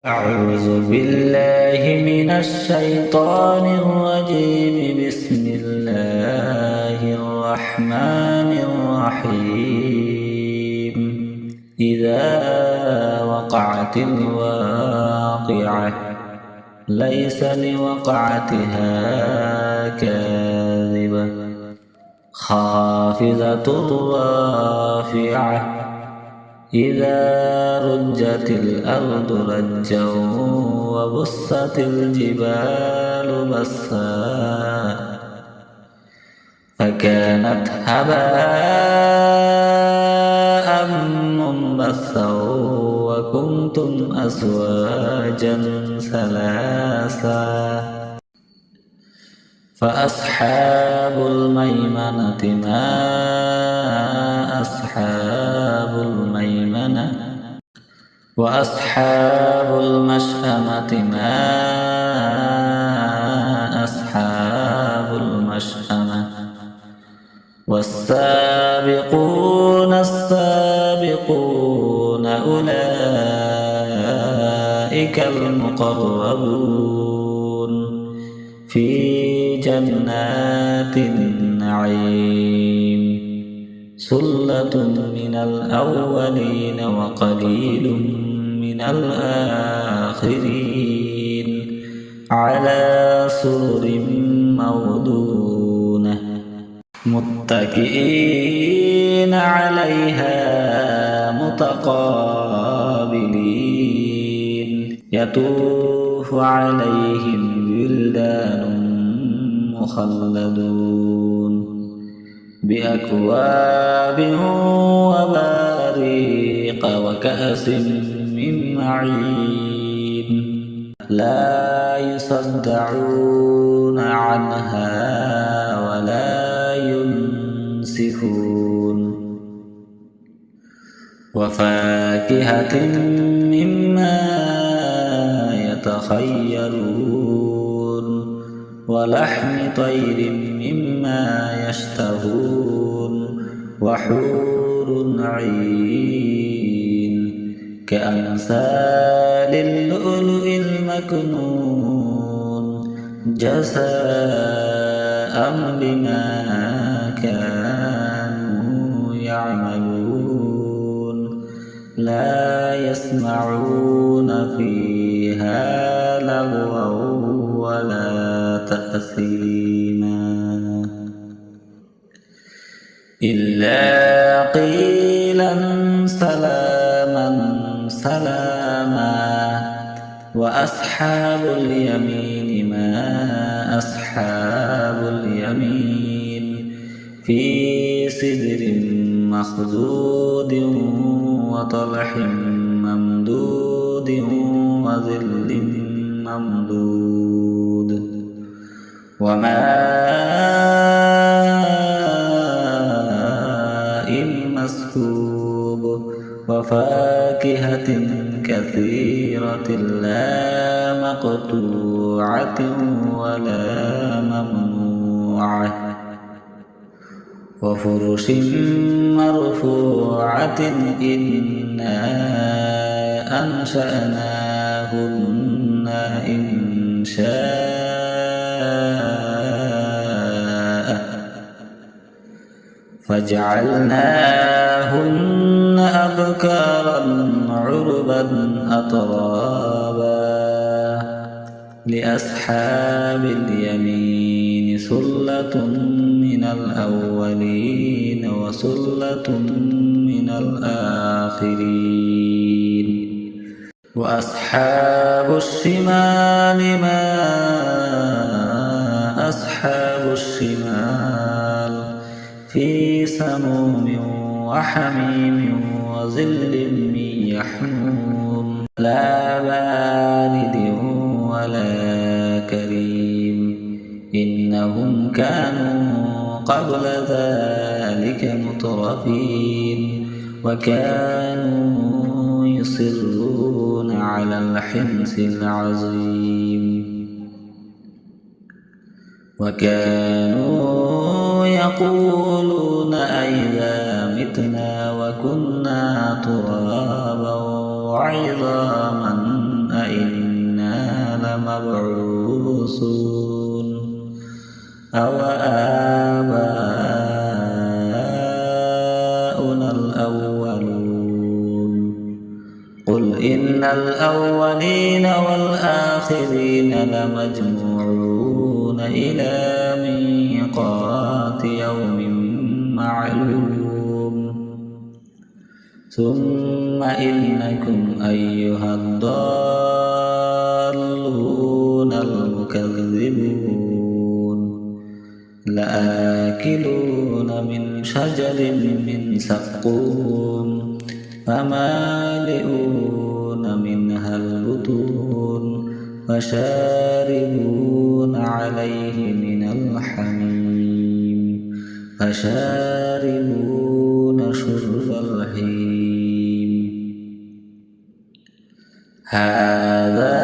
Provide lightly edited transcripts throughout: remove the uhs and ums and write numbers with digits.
أعوذ بالله من الشيطان الرجيم. بسم الله الرحمن الرحيم. إذا وقعت الواقعة ليس لوقعتها كاذبة خافضة رافعة إذا رجت الأرض رجا وبست الجبال بسا فكانت هباء منبثا وكنتم أزواجا ثلاثا فأصحاب الميمنة ما أصحاب الميمنة وأصحاب المشأمة ما أصحاب المشأمة والسابقون السابقون أولئك المقربون في جنات النعيم ثلة من الأولين وقليل من الآخرين على سرر موضونة متكئين عليها متقابلين يطوف عليهم ولدان مخلدون بأكواب وباريق وكأس من معين لا يصدعون عنها ولا ينسفون وفاكهة مما يتخيرون ولحم طير مما يشتهون وحور عين كأمثال اللؤلؤ المكنون جزاء بما كانوا يعملون لا يسمعون فيها لغوا ولا تأثيما إلا قيلا سلاما سلاما وأصحاب اليمين ما أصحاب اليمين في سدر مخضود وطلح ممدود وظل ممدود وماء مسكوب وفاكهة كثيرة لا مقطوعة ولا ممنوعة وفرش مرفوعة إنا أنشأناهن إنشاء فجعلناهن أبكارا عربا أترابا لأصحاب اليمين ثلة من الأولين وثلة من الآخرين وأصحاب الشمال ما أصحاب الشمال في سموم وحميم وظل من يحموم لا بارد ولا كريم إنهم كانوا قبل ذلك مترفين وكانوا يصرون على الحنث العظيم وكانوا يقولون أئذا متنا وكنا ترابا وعظاما لمبعوثون أوآباؤنا الأولون قل إن الأولين والآخرين لمجموعون إلى ميقات يوم معلوم ثم إنكم أيها الضالون المكذبون لآكلون من شجر من زقوم فمالئون منها البطون فشاربون عليه من الحميم فشاربون شرب الهيم هذا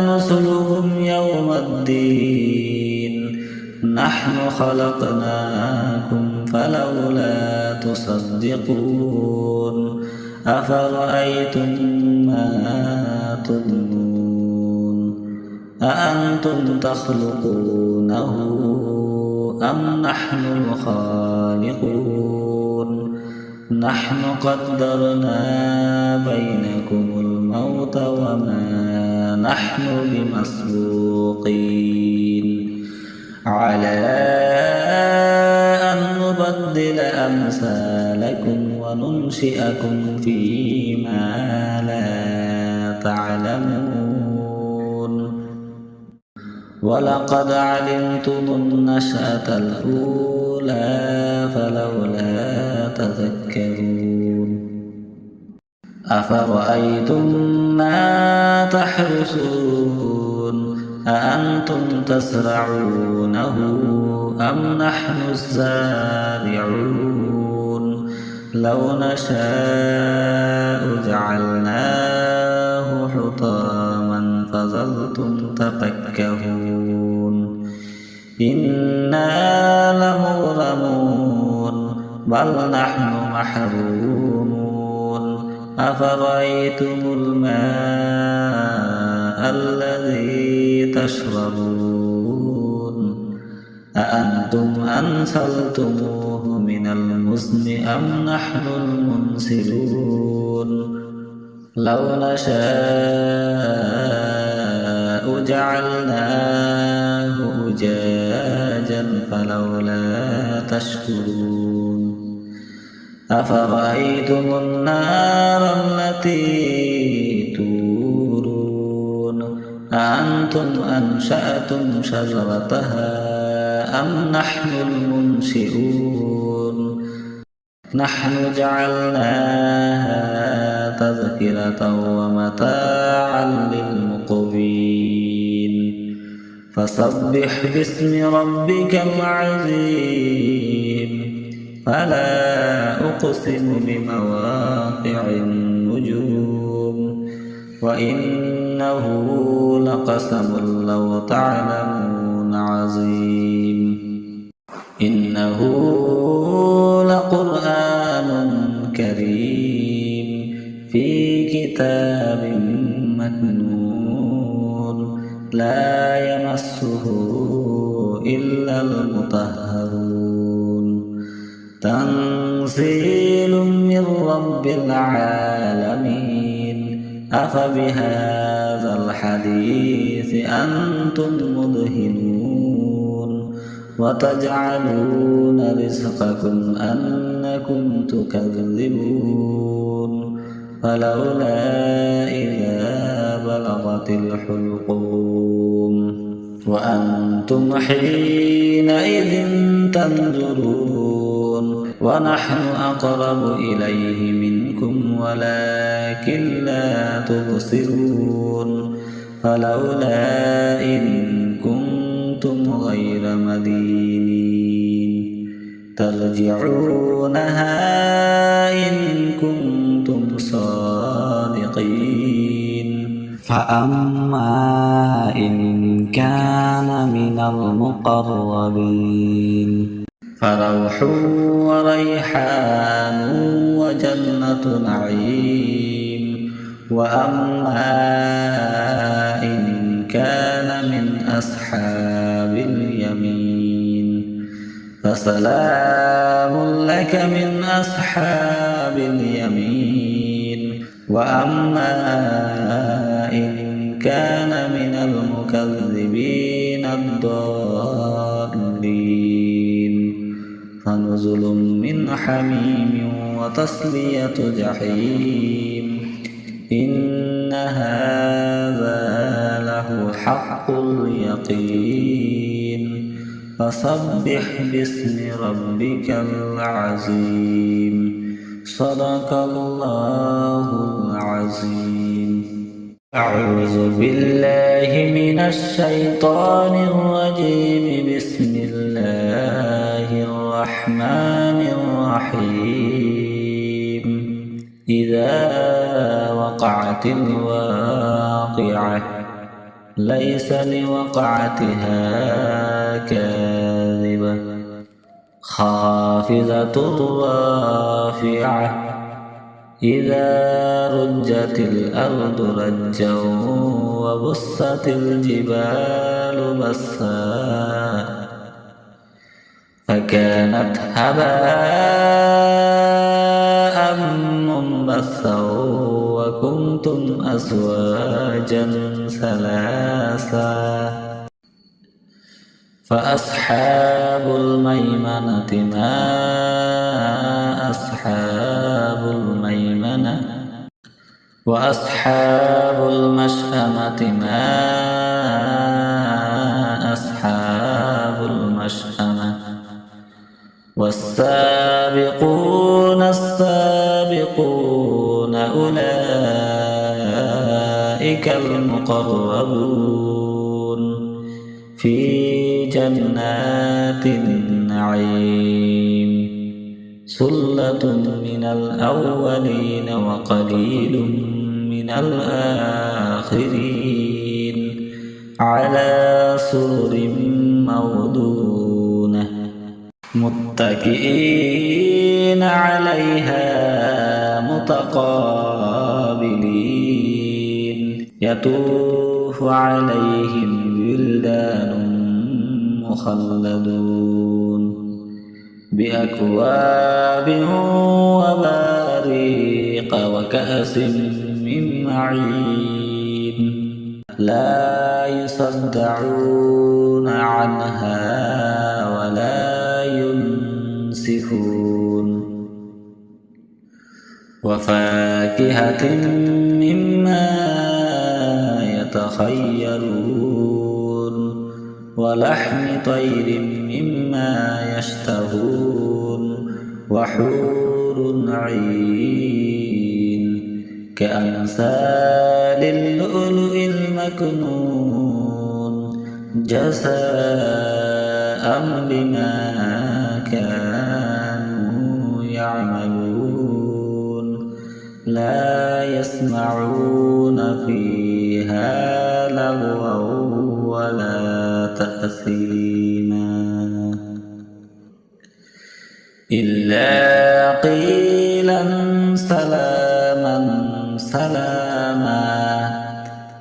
نزلهم يوم الدين نحن خلقناكم فلولا تصدقون أفرأيتم ما تمنون أأنتم تخلقونه أم نحن الخالقون نحن قدرنا بينكم الموت وما نحن بمسبوقين على أن نبدل أمثالكم وننشئكم فيما لا تعلمون ولقد علمتم النشأة الأولى فلولا تذكرون أفرأيتم ما تحرثون أأنتم تزرعونه أم نحن الزارعون لو نشاء جعلناه حطاما فظلتم تفكهون إنا لمغرمون بل نحن محرومون أفرأيتم الماء الذي تشربون أأنتم أنزلتموه من المزن أم نحن المنزلون لو نشاء جعلناه أجاجا فلولا تشكرون أفرأيتم النار التي تورون أأنتم أنشأتم شجرتها أم نحن المنشئون نحن جعلناها تذكرة ومتاعا للمقوين فسبح باسم ربك العظيم فلا أقسم بمواقع النجوم وإنه لقسم لو تعلمون عظيم إنه لقرآن كريم في كتاب مكنون لا يمسه إلا المطهرون تنزيل من رب العالمين أفبهذا الحديث أنتم مدهنون وتجعلون رزقكم أنكم تكذبون فلولا إذا بلغت الحلقوم وأنتم حينئذ تنظرون ونحن أقرب إليه منكم ولكن لا تبصرون فلولا إن كنتم غير مدينين ترجعونها إن كنتم صادقين فأما إن كان من المقربين فروح وريحان وجنة نعيم وأما إن أصحاب اليمين فسلام لك من أصحاب اليمين وأما إن كان من المكذبين الضالين فنزل من حميم وتصلية جحيم إن هذا له حق اليقين فسبح باسم ربك العظيم صدق الله العظيم. أعوذ بالله من الشيطان الرجيم. بسم الله الرحمن الرحيم. إذا وقعت الواقعة ليس لوقعتها كاذبة خافضة رافعة إذا رجت الأرض رجا وبست الجبال بسا فكانت هباء منبثا وكنتم أزواجا ثلاثا فأصحاب الميمنة ما أصحاب الميمنة وأصحاب المشأمة ما أصحاب المشأمة والسابقون السابقون أولئك المقربون في جنات النعيم ثلة من الأولين وقليل من الآخرين على سرر موضونة متكئين عليها متقابلين يطوف عليهم ولدان مخلدون بأكواب وباريق وكأس من معين لا يصدعون عنها ولا ينسفون وفاكهة مما يتخيرون ولحم طير مما يشتهون وحور عين كأمثال اللؤلؤ المكنون جزاء بما كانوا يعملون لا يسمعون فيها لغوا ولا تأثيما إلا قيلا سلاما سلاما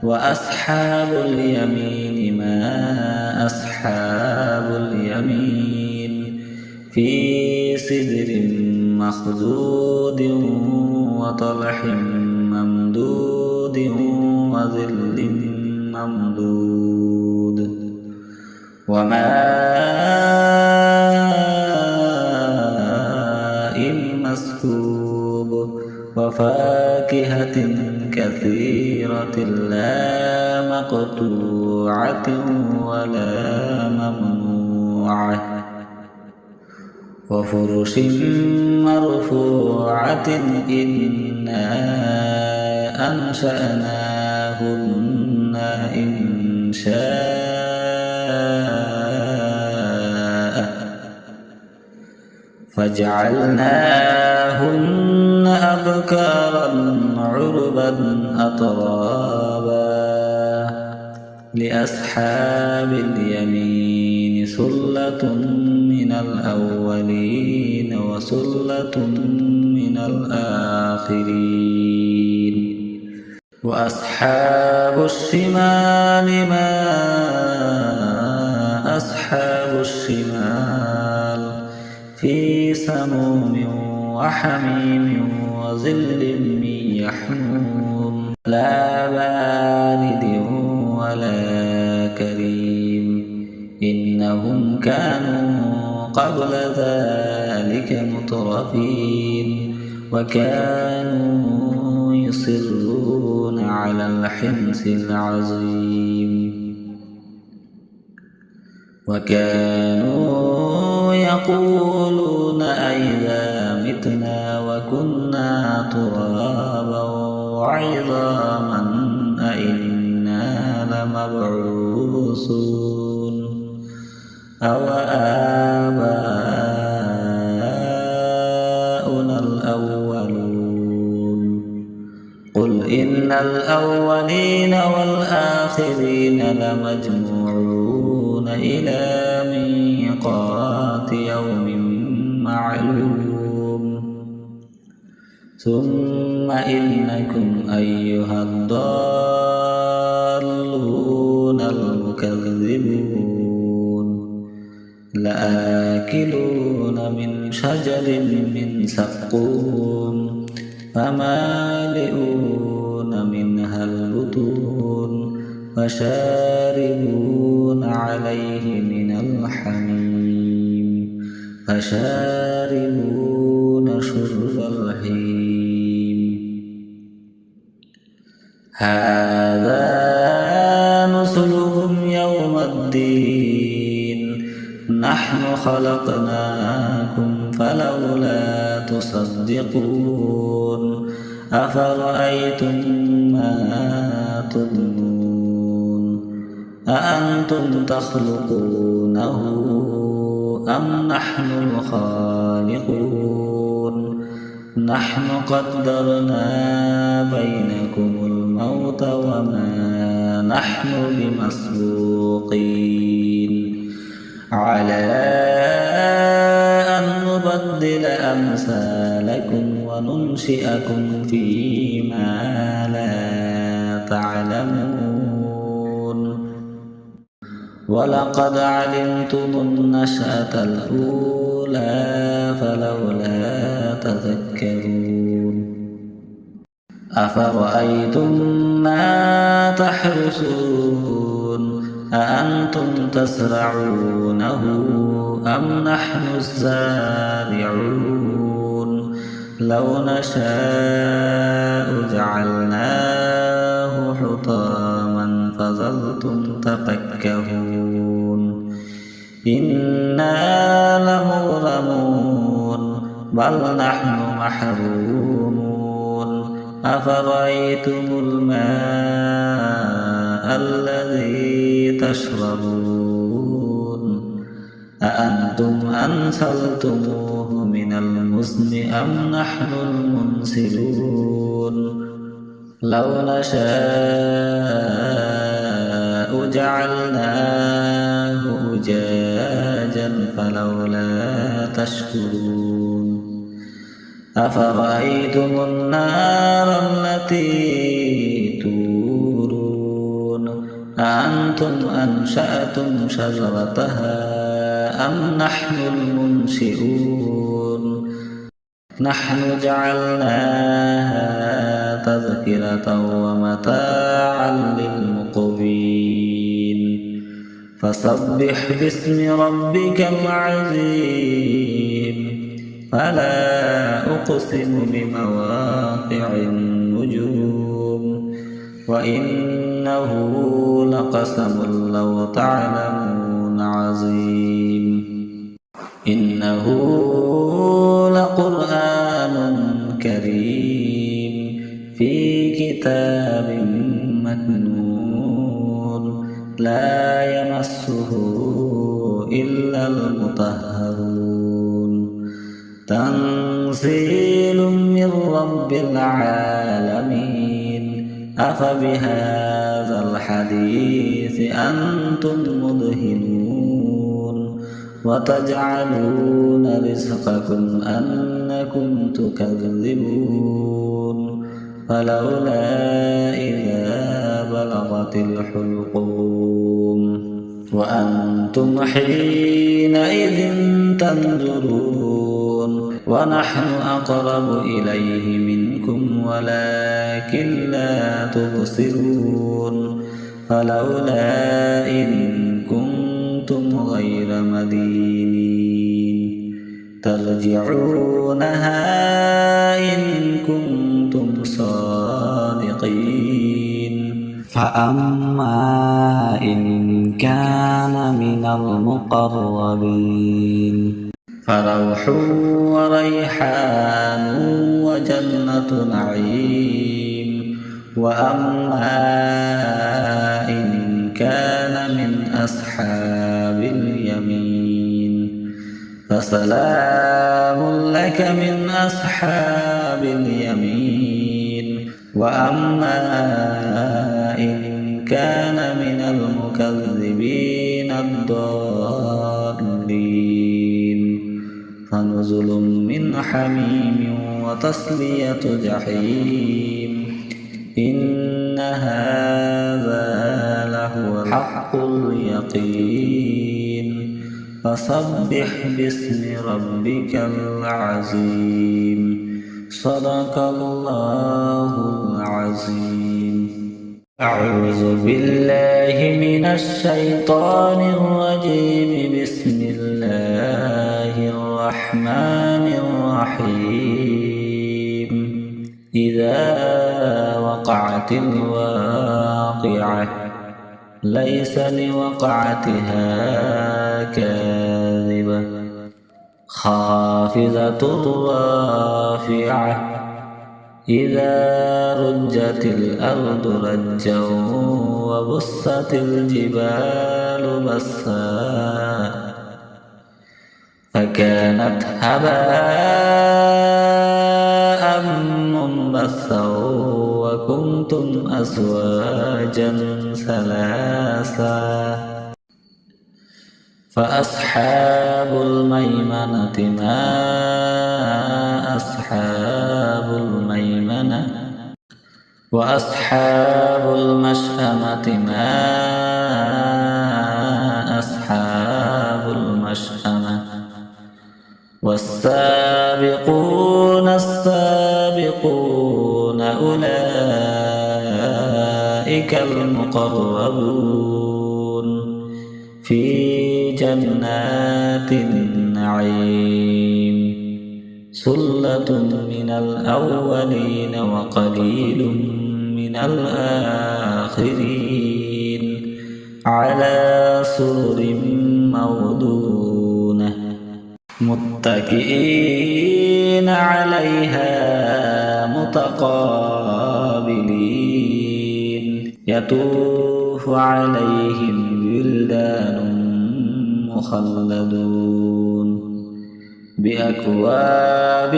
وأصحاب اليمين ما أصحاب اليمين في سدر مخضود وطلح ممدود وظل ممدود وماء مسكوب وفاكهة كثيرة لا مقطوعة ولا ممنوعة وفرش مرفوعة إنا أنشأناهن إنشاء فجعلناهن أبكارا عربا أترابا لأصحاب اليمين ثلة من الأولين وثلة من الآخرين وأصحاب الشمال ما أصحاب الشمال في سموم وحميم وظل من يحموم لا بارد ولا كريم إنهم كانوا قبل ذلك مترفين وكانوا يصرون على الحنث العظيم وكانوا يقولون أئذا متنا وكنا ترابا وعظاما أئنا لمبعوثون أو آباؤنا الأولون قل إن الأولين والآخرين لمجموعون إلى ميقات يوم معلوم ثم إنكم أيها الضالون المكذبون لآكلون من شجر من زقوم فمالئون منها البطون فشاربون عليه من الحميم فشاربون شرب الهيم هذا نزلهم يوم الدين نحن خلقناكم فلولا تصدقون أفرأيتم ما تظنون أأنتم تخلقونه أم نحن الخالقون نحن قدرنا بينكم الموت وما نحن بمسبوقين على أن نبدل أمثالكم وننشئكم فيما لا تعلمون ولقد علمتم النشأة الأولى فلولا تذكرون أفرأيتم ما تحرثون أأنتم تزرعونه أم نحن الزارعون لو نشاء جعلناه حطاما فظلتم تفكهون إنا لمغرمون بل نحن محرومون أفرأيتم الماء الذي تشربون أأنتم أنزلتموه من المزن أم نحن المنزلون لو نشاء جعلناه أجاجا فلولا تشكرون أفرأيتم النار التي تورون أأنتم أنشأتم شجرتها أم نحن المنشئون نحن جعلناها تذكرة ومتاعا للمقوين فسبح باسم ربك العظيم فلا أقسم بمواقع النجوم وإنه لقسم لو تعلمون عظيم إنه لقرآن كريم في كتاب مكنون لا يمسه إلا المطهرون تنزيل من رب العالمين أفبهذا الحديث أنتم مدهنون وتجعلون رزقكم أنكم تكذبون فلولا إذا بلغت الحلقوم وأنتم حينئذ تنظرون ونحن أقرب إليه منكم ولكن لا تبصرون فلولا إن كنتم غير مدينين ترجعونها إن كنتم صادقين فأما إن كان من المقربين فروح وريحان وجنة نعيم وأما إن كان من أصحاب اليمين فسلام لك من أصحاب اليمين وأما إن كان من المكذبين الضالين فنزل من حميم وتصلية جحيم إن هذا لهو حق اليقين فسبح باسم ربك العظيم صدق الله العظيم أعوذ بالله من الشيطان الرجيم بسم الله الرحمن الرحيم إذا وقعت الواقعة ليس لوقعتها كاذبة خافضة رافعة إذا رجت الأرض رجا وبست الجبال بسا فكانت هباء منبثا وكنتم أزواجا ثلاثا فأصحاب الميمنة ما أصحاب الميمنة وأصحاب المشأمة ما أصحاب المشأمة والسابقون السابقون أولئك المقربون في جنات النعيم ثلة من الأولين وقليل من الآخرين على سرر موضونة متكئين عليها متقابلين يطوف عليهم ولدان مخلدون بأكواب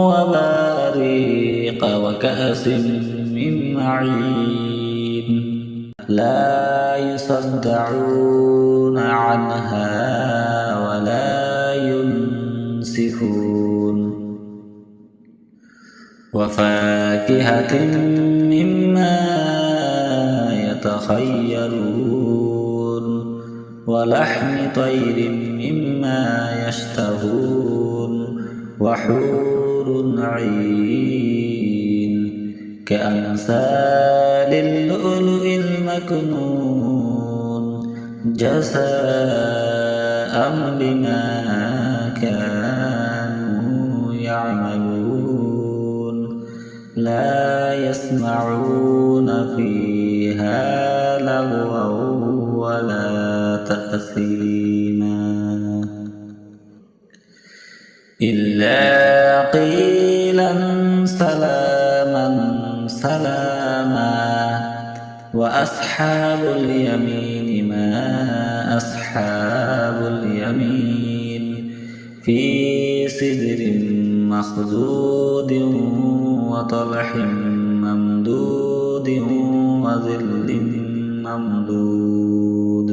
وباريق وكأس من معين لا يصدعون عنها ولا ينسفون وفاكهة مما يتخيرون ولحم طير مما يشتهون وحور عين كأمثال اللؤلؤ المكنون جزاء بما كانوا يعملون لا يسمعون فيها لغوا ولا تأثيما إلا قيلا سلاما سلاما وأصحاب اليمين ما أصحاب اليمين في سدر مخضود وطلح ممدود وظل ممدود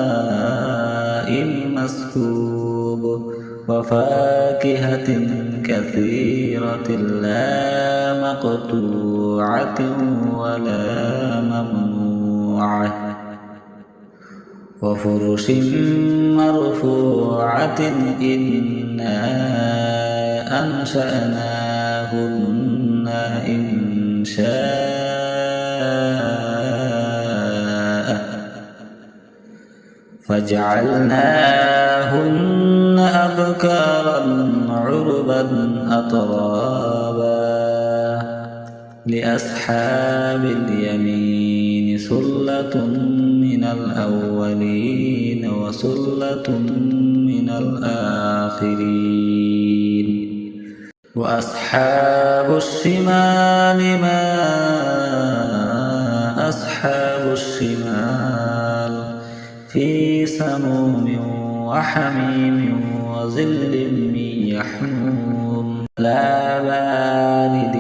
وماء مسكوب وفاكهة كثيرة لا مقطوعة ولا ممنوعة وفرش مرفوعة إنا أنشأناهن إنشاء فجعلناهن أبكارا عربا أترابا لأصحاب اليمين ثلة من الأولين وثلة من الآخرين وأصحاب الشمال ما أصحاب الشمال في سموم وحميم وظل من يحموم لا بارد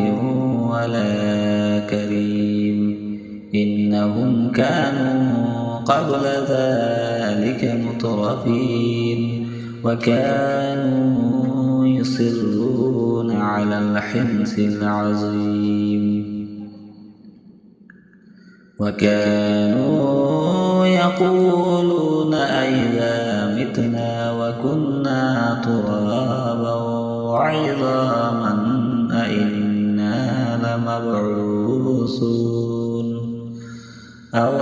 ولا كريم إنهم كانوا قبل ذلك مترفين وكانوا يصرون على الحنث العظيم وكانوا يقولون أئذا متنا وكنا ترابا وعظاما أئنا لمبعوثون أو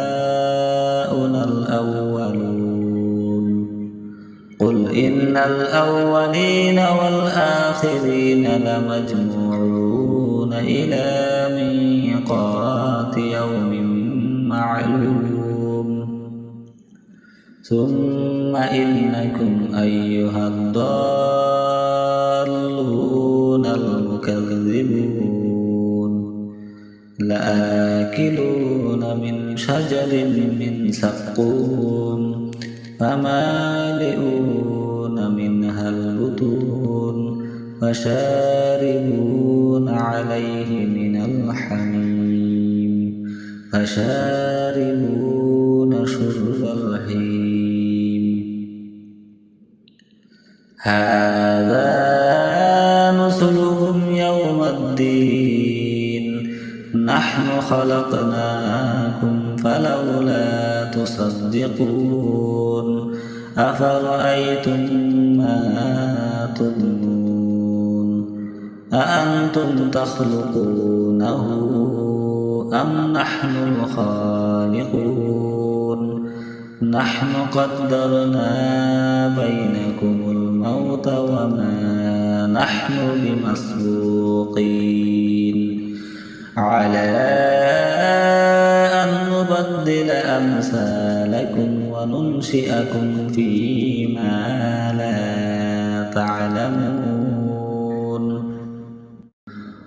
آباؤنا الأولون قل إن الأولين والآخرين لمجموعون إلى ميقات يوم معلوم ثم إنكم أيها الضالون المكذبون لآكلون من شجر من زقوم فمالئون منها البطون فشاربون عليه من الحميم فشاربون شرب الهيم هذا نزلهم يوم الدين نحن خلقناكم فلولا تصدقون أفرأيتم ما تظنون أأنتم تخلقونه أم نحن الخالقون نحن قدرنا بينكم الموت وما نحن بمسبوقين على أن نبدل أمثالكم وننشئكم فيما لا تعلمون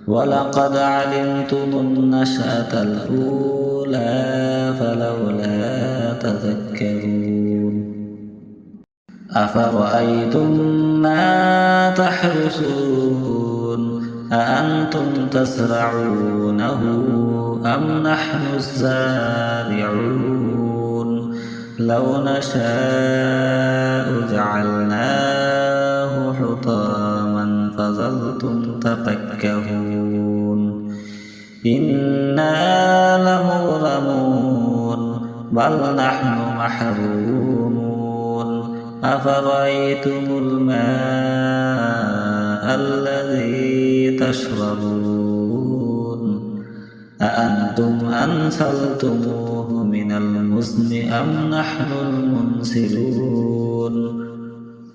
ولقد علمتم النشأة الأولى فلولا تذكرون أفرأيتم ما تحرثون أأنتم تزرعونه أم نحن الزارعون لو نشاء جعلناه حطاما فظلتم تفكهون إنا لمغرمون بل نحن محرومون أفرأيتم الماء الذي تشربون أأنتم أنزلتموه من المزن أم نحن المنزلون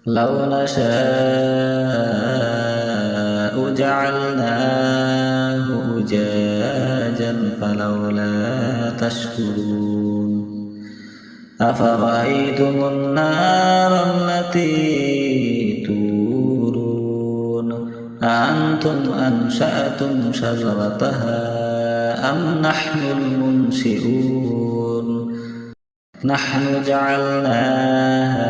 لو نشاء جعلناه أجاجا فلولا تشكرون أفرأيتم النار التي تورون أأنتم أنشأتم شجرتها أم نحن المنشئون نحن جعلناها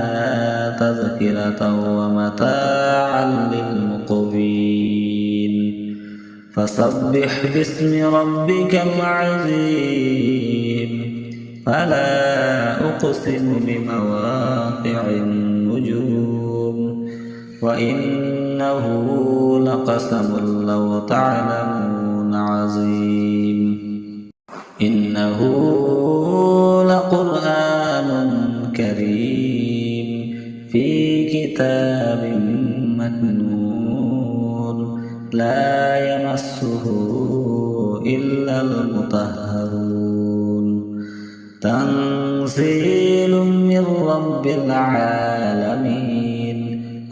تذكرة ومتاعا للمقوين فسبح باسم ربك العظيم فلا أقسم بمواقع النجوم وإنه قسم لو تعلمون عظيم إنه لقرآن كريم في كتاب مكنون لا يمسه إلا المطهرون تنزيل من رب العالمين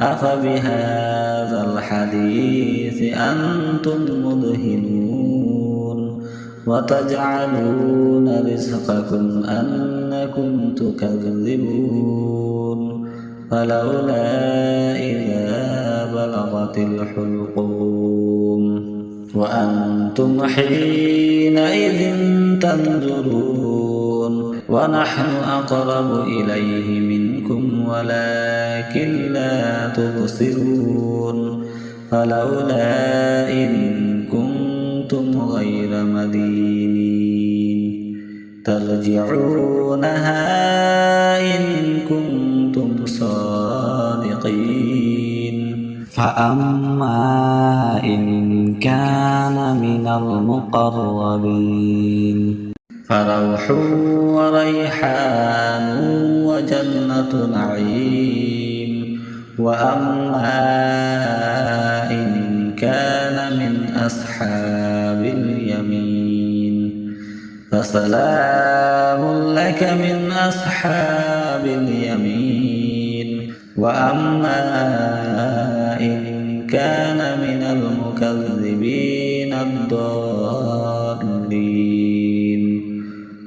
أفبهذا الحديث أنتم مدهنون وتجعلون رزقكم أنكم تكذبون فلولا إذا بلغت الحلقوم وأنتم حينئذ تنظرون ونحن أقرب إليه منكم ولكن لا تبصرون فلولا إن كنتم غير مدينين ترجعونها إن كنتم صادقين فأما إن كان من المقربين فروح وريحان وجنة نعيم وأما إن كان من أصحاب اليمين فسلام لك من أصحاب اليمين وأما إن كان من المكذبين الضالين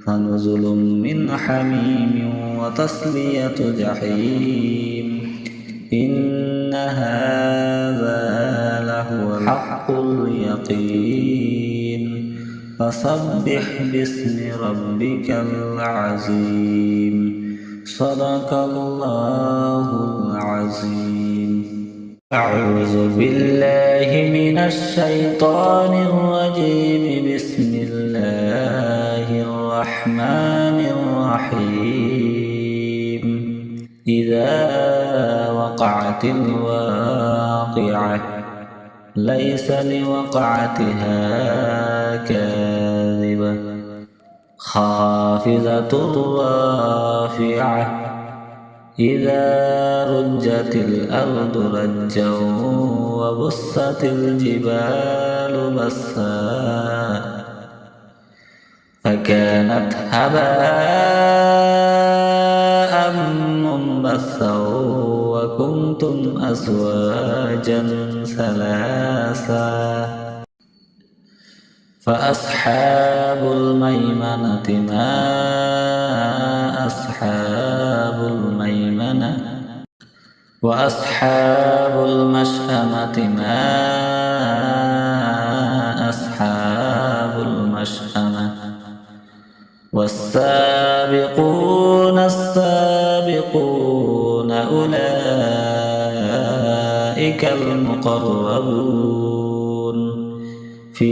فنزل من حميم وتصلية جحيم إن هذا لهو حق اليقين فسبح باسم ربك العظيم صدق الله العظيم أعوذ بالله من الشيطان الرجيم بسم الله الرحمن الرحيم إذا وقعت الواقعة ليس لوقعتها كاذبة خافضة رافعة إذا رجت الأرض رجا وبست الجبال بسا فكانت هباء منبثا وكنتم أزواجا ثلاثا فأصحاب الميمنة ما أصحاب الميمنة وأصحاب المشأمة ما أصحاب المشأمة والسابقون السابقون أولئك المقربون في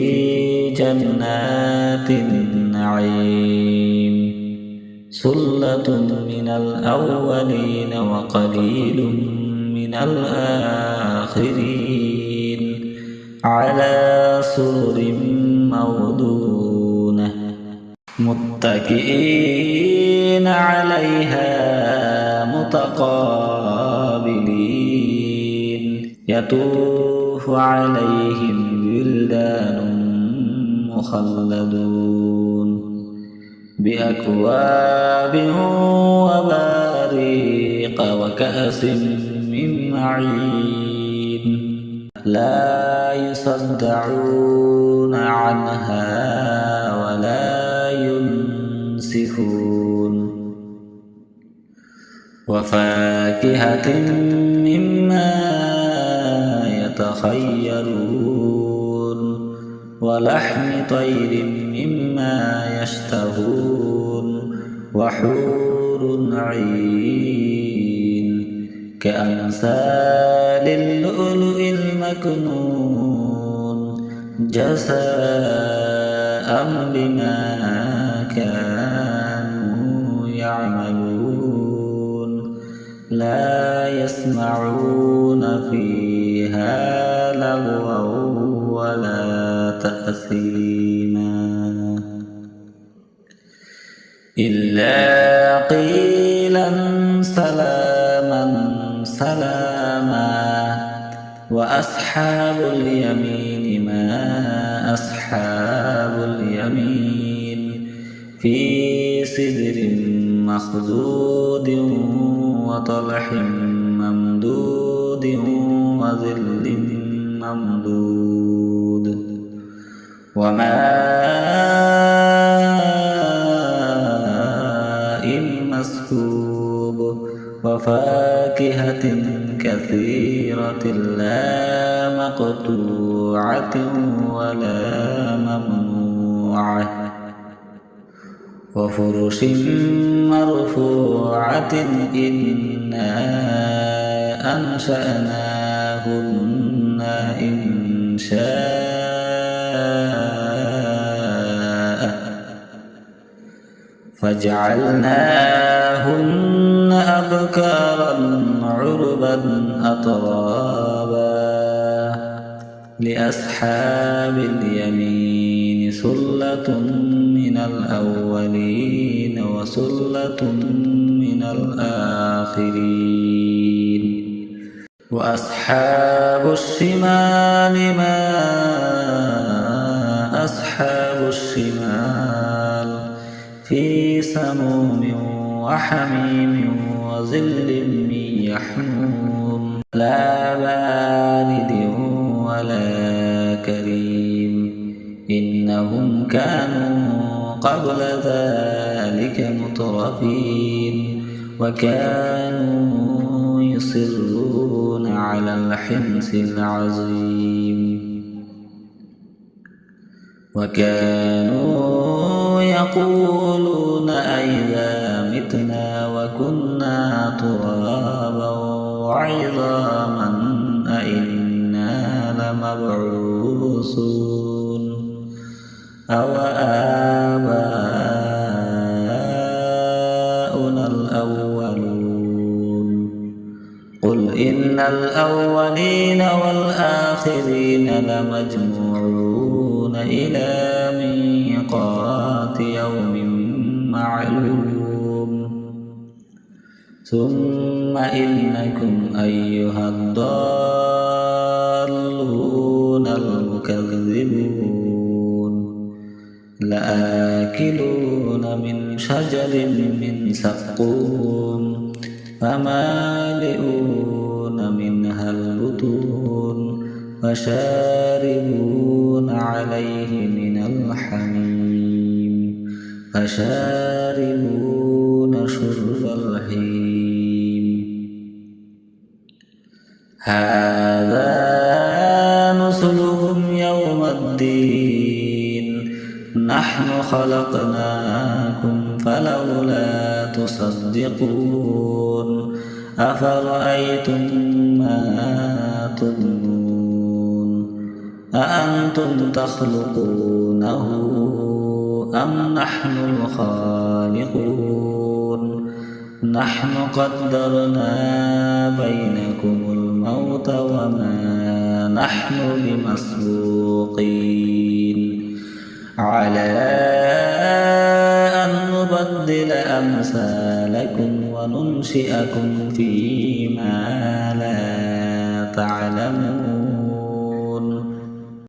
جنات النعيم ثلة من الأولين وقليل من الآخرين على سرر موضونة متكئين عليها متقابلين يطوف عليهم ولدان مخلدون بأكواب وباريق وكأس من معين لا يصدعون عنها ولا ينسفون وفاكهة مما يتخيرون ولحم طير مما يشتهون وحور عين كأمثال اللؤلؤ المكنون جزاء بما كانوا يعملون لا يسمعون فيها لغوا ولا تأثيما إلا قيلا سلاما سلاما وأصحاب اليمين ما أصحاب اليمين في سدر مخضود وطلح ممدود وظل ممدود وماء مسكوب وفاكهة كثيرة لا مقطوعة ولا ممنوعة وفرش مرفوعة إنا أنشأناهن إنشاء فجعلناهن أبكارا عربا أترابا لأصحاب اليمين ثلة من الأولين وثلة من الآخرين وأصحاب الشمال ما أصحاب الشمال في سموم وحميم وظل من يحموم لا بارد ولا كريم إنهم كانوا قبل ذلك مترفين وكانوا يصرون على الحنث العظيم وكانوا يقولون أئذا متنا وكنا ترابا وعظاما أئنا لمبعوثون أو آباؤنا الأولون قل إن الأولين والآخرين لمجموعون إلى ميقات يوم معلوم ثم إنكم أيها الضالون المكذبون لآكلون من شجر من زقوم فمالئون منها البطون فشاربون عليه من الحميم فشاربون شرب الهيم هذا نزلهم يوم الدين نحن خلقناكم فلولا تصدقون أفرأيتم ما تمنون أأنتم تخلقونه أم نحن الخالقون نحن قدرنا بينكم الموت وما نحن بمسبوقين على أن نبدل أمثالكم وننشئكم فيما لا تعلمون